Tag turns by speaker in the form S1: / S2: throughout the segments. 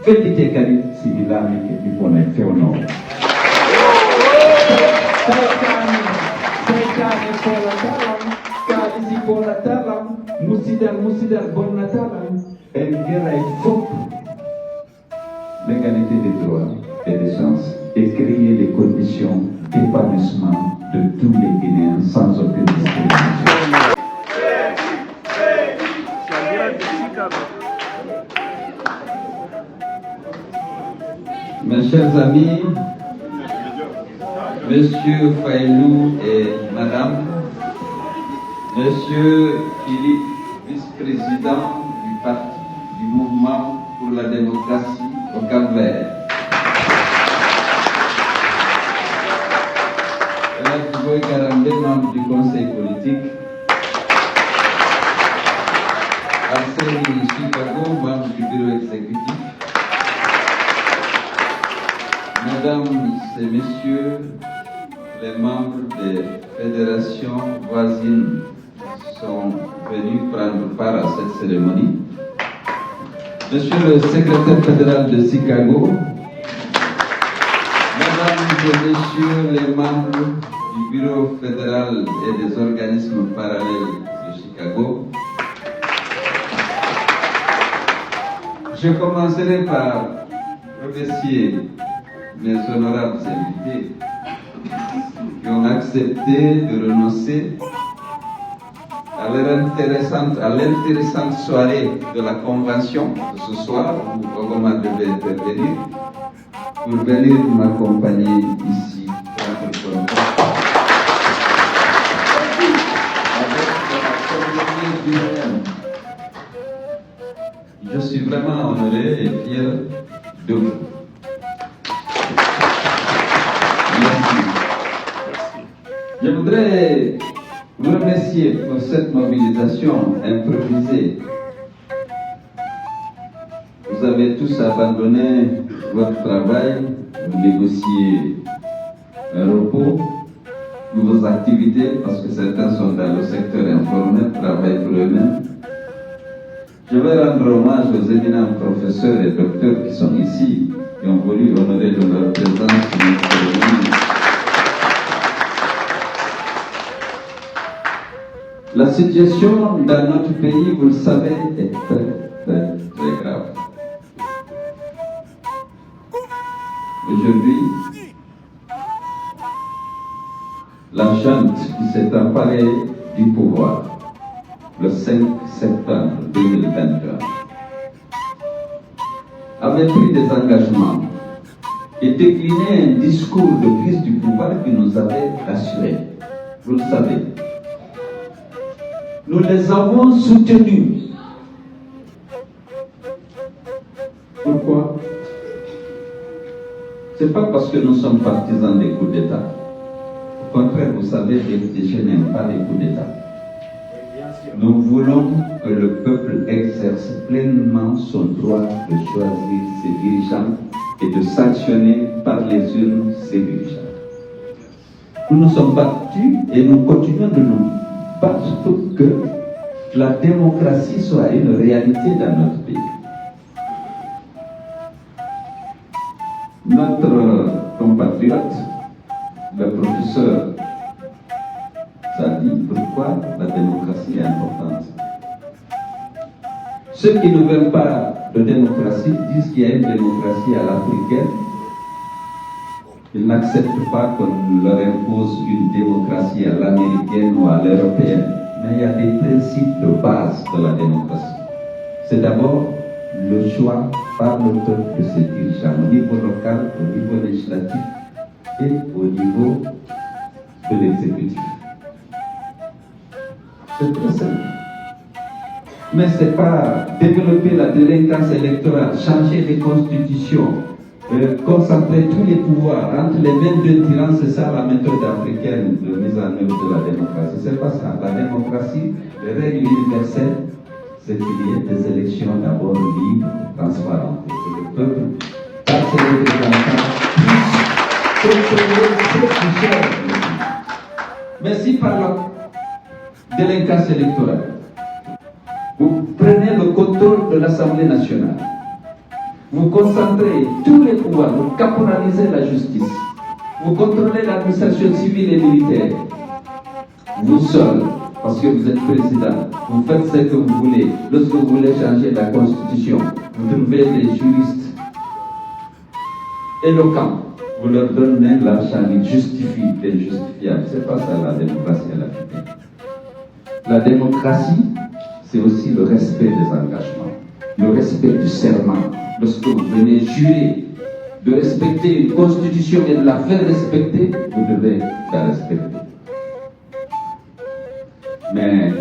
S1: Fekite kadi sibilami ke dipone fewno. Seytane pola talam, kalisi pola talam, musidar bonna talam, en gerai fop l'égalité des droits et des chances et créer les conditions d'épanouissement de tous les Guinéens sans aucune discrimination. Mes chers amis, Monsieur Faïlou et Madame, Monsieur Philippe, vice-président du parti du Mouvement pour la démocratie au Cap-Vert, Boy Karambé, membre du conseil politique, Arsène Chicago, membre du bureau exécutif, Mesdames et Messieurs les membres des fédérations voisines sont venus prendre part à cette cérémonie. Monsieur le secrétaire fédéral de Chicago, Mesdames et Messieurs les membres du bureau fédéral et des organismes parallèles de Chicago, je commencerai par remercier mes honorables invités qui ont accepté de renoncer à l'intéressante soirée de la convention de ce soir où Ogoma devait intervenir pour venir m'accompagner ici. Je suis vraiment honoré et fier de vous. Je voudrais vous remercier pour cette mobilisation improvisée. Vous avez tous abandonné votre travail, vous négociez un repos, vos activités, parce que certains sont dans le secteur informel, travaillent pour eux-mêmes. Je vais rendre hommage aux éminents professeurs et docteurs qui sont ici, qui ont voulu honorer de leur présence sur notre cérémonie. La situation dans notre pays, vous le savez, est très grave. Aujourd'hui, la junte qui s'est emparée du pouvoir le 5 septembre 2021 avait pris des engagements et décliné un discours de prise du pouvoir qui nous avait rassurés. Vous le savez. Nous les avons soutenus. Pourquoi? Ce n'est pas parce que nous sommes partisans des coups d'État. Au contraire, vous savez, je n'aime pas les coups d'État. Nous voulons que le peuple exerce pleinement son droit de choisir ses dirigeants et de sanctionner par les urnes ses dirigeants. Nous nous sommes battus et nous continuons de nous battre pour que la démocratie soit une réalité dans notre pays. Notre compatriote, le professeur Sadi, pourquoi la démocratie est importante. Ceux qui ne veulent pas de démocratie disent qu'il y a une démocratie à l'africaine. Ils n'acceptent pas qu'on leur impose une démocratie à l'américaine ou à l'européenne. Mais il y a des principes de base de la démocratie. C'est d'abord le choix par le peuple de ses dirigeants, au niveau local, au niveau législatif et au niveau de l'exécutif. C'est très simple. Mais ce n'est pas développer la délinquance électorale, changer les constitutions, concentrer tous les pouvoirs entre les mains d'un tyran, c'est ça la méthode africaine de mise en œuvre de la démocratie. C'est pas ça. La démocratie, le règle universelle, c'est qu'il y ait des élections d'abord libres, transparentes, et que le peuple, par ses représentants, puisse contrôler ce qui cherche. Mais si par la délinquance électorale, vous prenez le contrôle de l'Assemblée nationale, Vous concentrez tous les pouvoirs, vous caporalisez la justice, vous contrôlez l'administration civile et militaire. Vous seul, parce que vous êtes président, vous faites ce que vous voulez. Lorsque vous voulez changer la constitution, vous trouvez des juristes éloquents. Vous leur donnez l'argent, ils justifient l'injustifiable. C'est pas ça la démocratie à la finalité. La démocratie, c'est aussi le respect des engagements, le respect du serment. Lorsque vous venez jurer de respecter une constitution et de la faire respecter, vous devez la respecter. Mais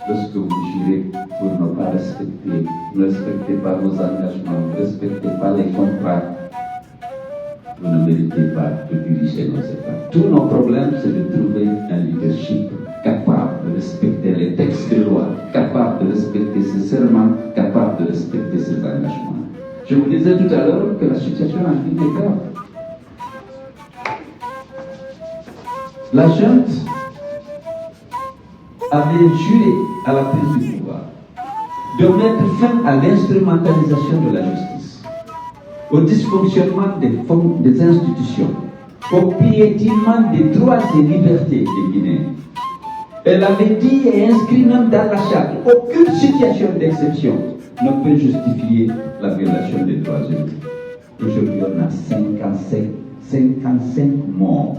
S1: lorsque vous jurez pour ne pas respecter, ne respectez pas vos engagements, ne respectez pas les contrats, vous ne méritez pas de diriger nos États. Tous nos problèmes, c'est de trouver un leadership capable de respecter les textes de loi, capable de respecter ses serments, capable de respecter ses engagements. Je vous disais tout à l'heure que la situation en Guinée est grave. La junte avait juré à la prise du pouvoir de mettre fin à l'instrumentalisation de la justice, au dysfonctionnement des institutions, au piétinement des droits et libertés des Guinéens. Elle avait dit et inscrit même dans la charte, aucune situation d'exception ne peut justifier la violation des droits humains. Aujourd'hui, on a 55 morts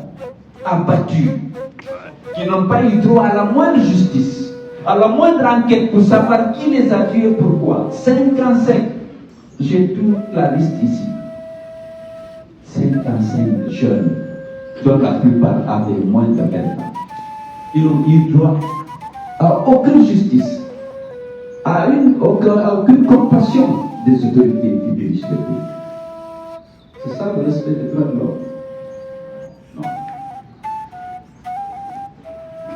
S1: abattus qui n'ont pas eu droit à la moindre justice, à la moindre enquête pour savoir qui les a tués, pourquoi. 55. J'ai toute la liste ici. 55 jeunes, dont la plupart avaient moins de 20 ans. Ils n'ont eu droit à aucune justice, à aucune compassion des autorités qui dirigent le pays. C'est ça le respect des droits de l'homme? Non.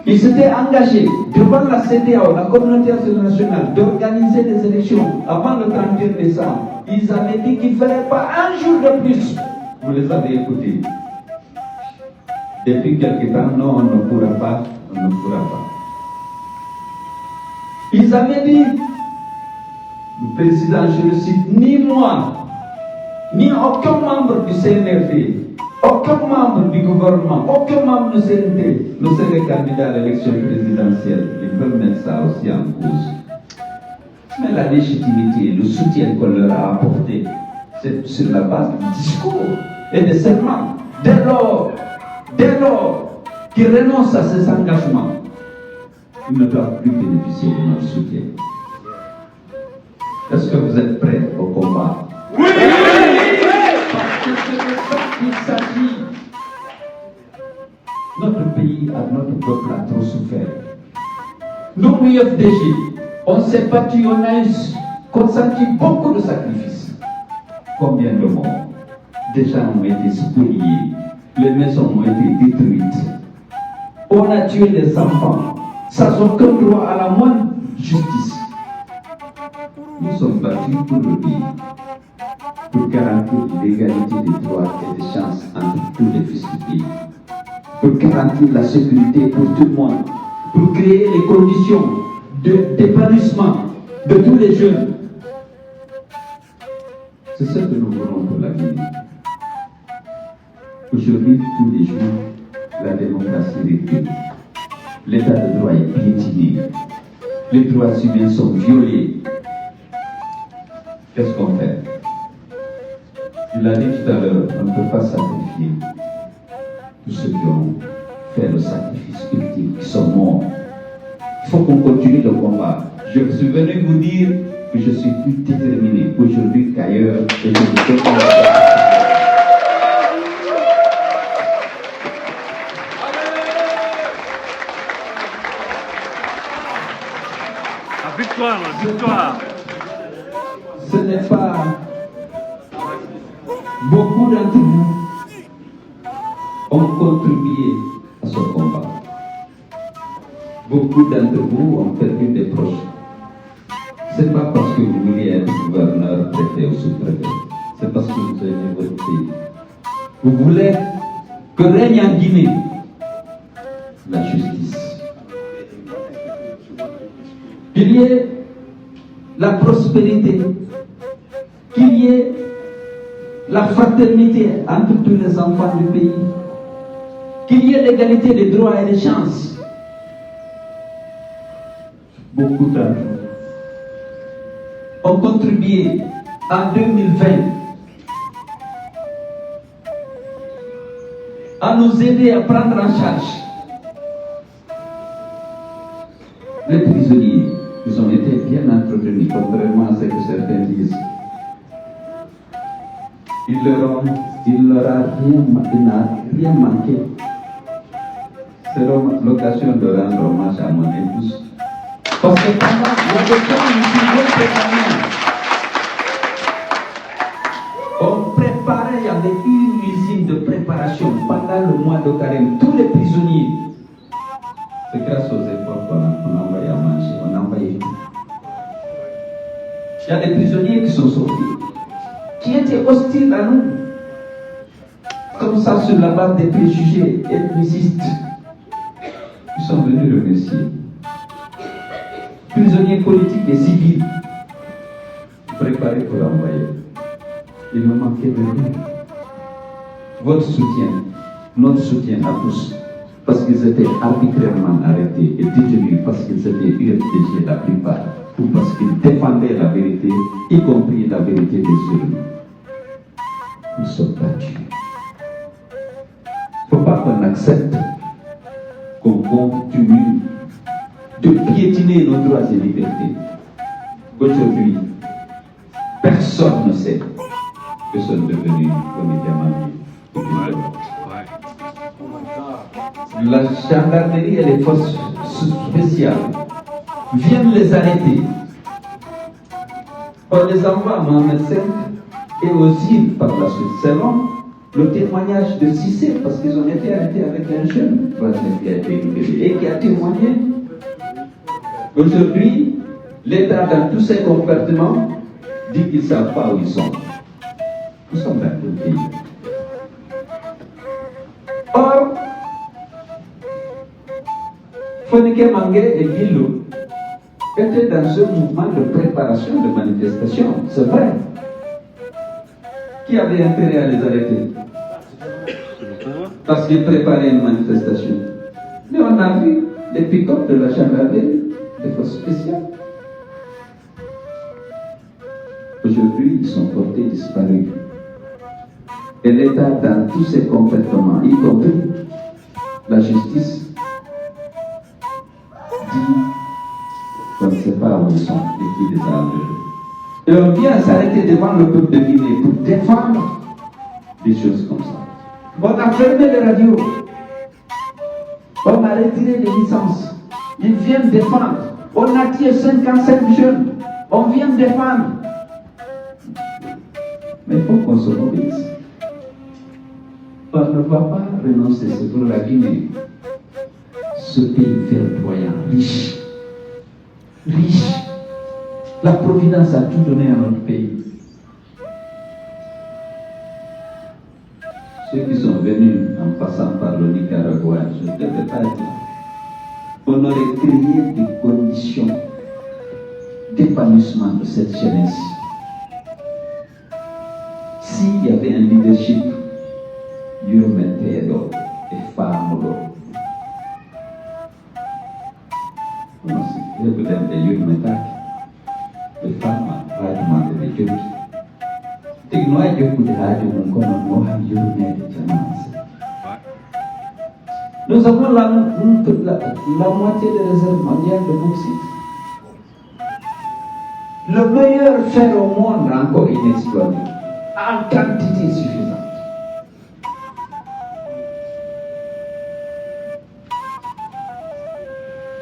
S1: Ils s'étaient engagés devant la CEDEAO, la communauté internationale, d'organiser des élections avant le 31 décembre. Ils avaient dit qu'il ne fallait pas un jour de plus. Vous les avez écoutés. Depuis quelque temps, non, on ne pourra pas, on ne pourra pas. Ils avaient dit, le président, je le cite, ni moi, ni aucun membre du CNRD, aucun membre du gouvernement, aucun membre du CNT ne serait candidat à l'élection présidentielle. Ils veulent mettre ça aussi en cause. Mais la légitimité, le soutien qu'on leur a apporté, c'est sur la base du discours et des serments. Dès lors qu'ils renoncent à ces engagements, ils ne doivent plus bénéficier de notre soutien. Est-ce que vous êtes prêts au combat? Oui! Parce que c'est de ça qu'il s'agit. Notre pays, notre peuple a trop souffert. Nous, l'UFDG, on s'est battu, on a consenti beaucoup de sacrifices. Combien de morts? Des gens ont été spoliés, les maisons ont été détruites. On a tué les enfants, sans aucun droit à la moindre justice. Nous sommes battus pour le pays, pour garantir l'égalité des droits et des chances entre tous les fils du pays, pour garantir la sécurité pour tout le monde, pour créer les conditions d'épanouissement de tous les jeunes. C'est ce que nous voulons pour la Guinée. Aujourd'hui, tous les jours, la démocratie recule. L'état de droit est piétiné. Les droits humains sont violés. Qu'est-ce qu'on fait? Je l'ai dit tout à l'heure, on ne peut pas sacrifier tous ceux qui ont fait le sacrifice ultime, qui sont morts. Il faut qu'on continue le combat. Je suis venu vous dire que je suis plus déterminé aujourd'hui qu'ailleurs et je vous demande.
S2: La victoire.
S1: Ce n'est pas beaucoup d'entre vous ont contribué à ce combat. Beaucoup d'entre vous ont perdu des proches. Ce n'est pas parce que vous voulez être gouverneur, préfet ou sous-préfet. C'est parce que vous aimez votre pays. Vous voulez que règne en Guinée la justice. Qu'il y ait la prospérité, qu'il y qu'il y ait la fraternité entre tous les enfants du pays, qu'il y ait l'égalité des droits et des chances. Beaucoup d'entre vous ont contribué en 2020 à nous aider à prendre en charge les prisonniers. Ils ont été bien entretenus, contrairement à ce que certains disent. Il leur a rien manqué. C'est l'occasion de rendre hommage à mon épouse. Parce que pendant le temps on préparait, il y avait une usine de préparation pendant le mois de carême. Tous les prisonniers, c'est grâce aux efforts qu'on a envoyé à manger, on a envoyé tout. Il y a des prisonniers qui sont sortis, qui étaient hostiles à nous, comme ça sur la base des préjugés ethnicistes. Ils sont venus remercier. Prisonniers politiques et civils, préparés pour l'envoyer. Il ne manquait de rien. Votre soutien, notre soutien à tous, parce qu'ils étaient arbitrairement arrêtés et détenus, parce qu'ils étaient UFDG la plupart, ou parce qu'ils défendaient la vérité, y compris la vérité des urnes. Nous sommes battus. Il ne faut pas qu'on accepte qu'on continue de piétiner nos droits et libertés. Aujourd'hui, personne ne sait que sont devenus comme la gendarmerie et les forces spéciales viennent les arrêter. On les envoie à Mohamed V et aux îles par la suite. Selon le témoignage de Cissé, parce qu'ils ont été arrêtés avec un jeune qui a été libéré et qui a témoigné. Aujourd'hui, l'État, dans tous ses comportements, dit qu'ils ne savent pas où ils sont. Nous sommes dans le pays. Or, Fonike Mangé et Guilo étaient dans ce mouvement de préparation de manifestation, c'est vrai. Qui avait intérêt à les arrêter? Parce qu'ils préparaient une manifestation. Mais on a vu les pick-up de la gendarmerie, des forces spéciales. Aujourd'hui, ils sont portés disparus. Et l'État, dans tous ses comportements, y compris la justice, dit qu'on ne sait pas où ils sont et qui les a enlevés. Et on vient s'arrêter devant le peuple de Guinée pour défendre des choses comme ça. On a fermé les radios. On a retiré les licences. Ils viennent défendre. On a tué 55 jeunes. On vient défendre. Mais il faut qu'on se mobilise. On ne va pas renoncer, c'est pour la Guinée. Ce pays verdoyant, riche. Riche. La Providence a tout donné à notre pays. Ceux qui sont venus en passant par le Nicaragua, je ne devais pas être là. On aurait créé des conditions d'épanouissement de cette jeunesse. S'il y avait un leadership, Yurmetedo et Famulo. Non, c'est peut-être des Yurmetak. Les femmes rajement de Djoki. Tegnoa Djoku de Radio Monkono Mohan Yurmet Nous avons la moitié des réserves mondiales de bauxite. Le meilleur fer au monde encore inexploité, en quantité suffisante.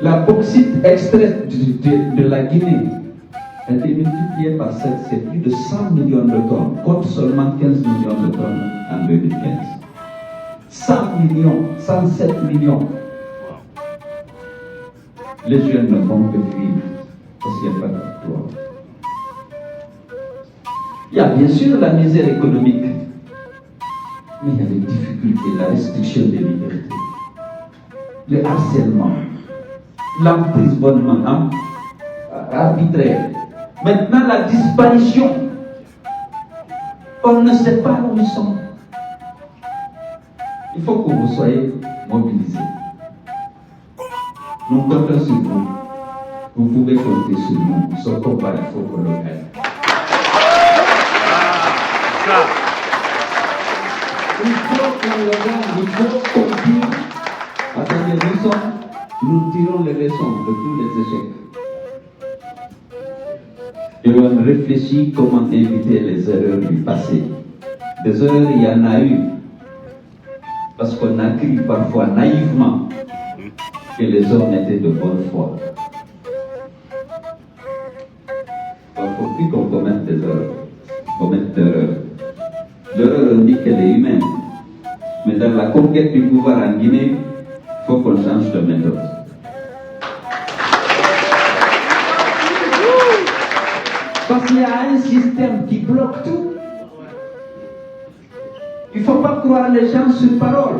S1: La bauxite extraite de la Guinée a été multipliée par 7, c'est plus de 100 millions de tonnes, contre seulement 15 millions de tonnes en 2015. 100 millions, 107 millions. Les jeunes ne font que fuir parce qu'il n'y a pas d'emploi. Il y a bien sûr la misère économique, mais il y a les difficultés, la restriction des libertés, le harcèlement, l'emprisonnement arbitraire. Maintenant, la disparition On ne sait pas où ils sont. Il faut que vous soyez mobilisés. Nous comptons sur vous. Vous pouvez compter sur nous. Ce combat, il faut qu'on le gagne. Il faut qu'on le gagne. Il faut qu'on tire. Attendez, nous tirons les leçons de tous les échecs. Et on réfléchit comment éviter les erreurs du passé. Des erreurs, il y en a eu. Parce qu'on a cru parfois naïvement que les hommes étaient de bonne foi. Il ne faut plus qu'on commette des erreurs. L'erreur, on dit qu'elle est humaine. Mais dans la conquête du pouvoir en Guinée, il faut qu'on change de méthode. Parce qu'il y a un système qui bloque tout. Il ne faut pas croire les gens sur parole.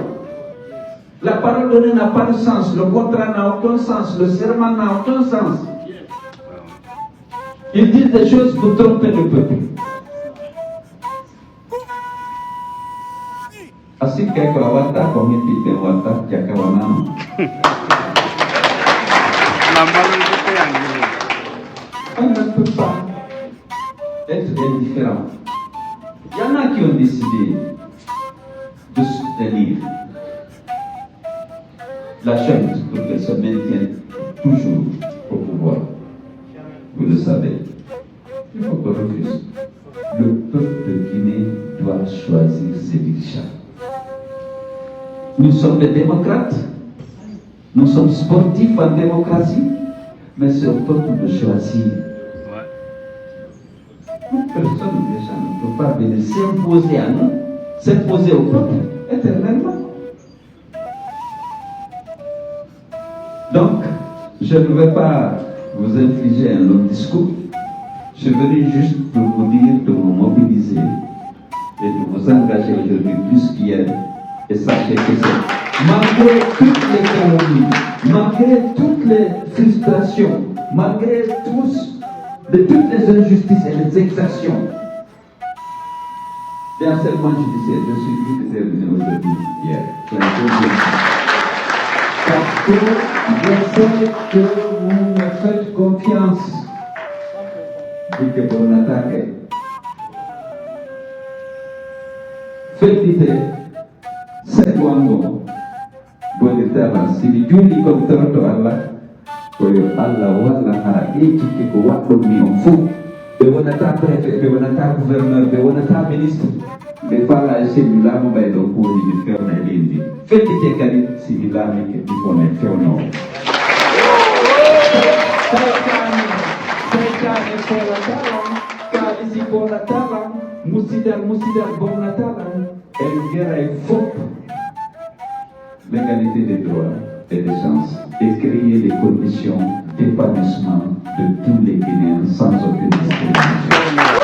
S1: La parole donnée n'a pas de sens, le contrat n'a aucun sens, le serment n'a aucun sens. Ils disent des choses pour tromper le peuple. Así que hay que aguantar con el tipo de aguantar que acaban. On ne peut pas être indifférent. Il y en a qui ont décidé de soutenir la charte pour qu'elle se maintienne toujours au pouvoir. Vous le savez. Il faut qu'on refuse. Le peuple de Guinée doit choisir ses dirigeants. Nous sommes des démocrates, nous sommes sportifs en démocratie, mais c'est au peuple de choisir. Personne déjà ne peut pas venir s'imposer à nous, s'imposer au peuple éternellement. Donc, je ne vais pas vous infliger un long discours. Je suis venu juste pour vous dire de vous mobiliser et de vous engager aujourd'hui plus qu'hier. Et sachez que c'est malgré toutes les calomnies, malgré toutes les frustrations, malgré toutes les injustices et les exactions des harcèlements judiciaires, je suis plus déterminé aujourd'hui hier. Parce que je sais que vous me faites confiance. Vu que vous m'attaquez. Félicité. C'est quoi bon? Bon état, si le Dieu comme tant Allah, que Allah wala hara éthique que wako mi on fou. De on attaque préfet, de on attaque gouverneur, de on attaque ministre. De fala ese milamo ba do ko ni faire na lindi. Félicité kali si milami que tu connais faire non. Musidar bon natalan, elle dirait faux. L'égalité des droits et des chances et créer les conditions d'épanouissement de tous les Guinéens sans aucune discrimination.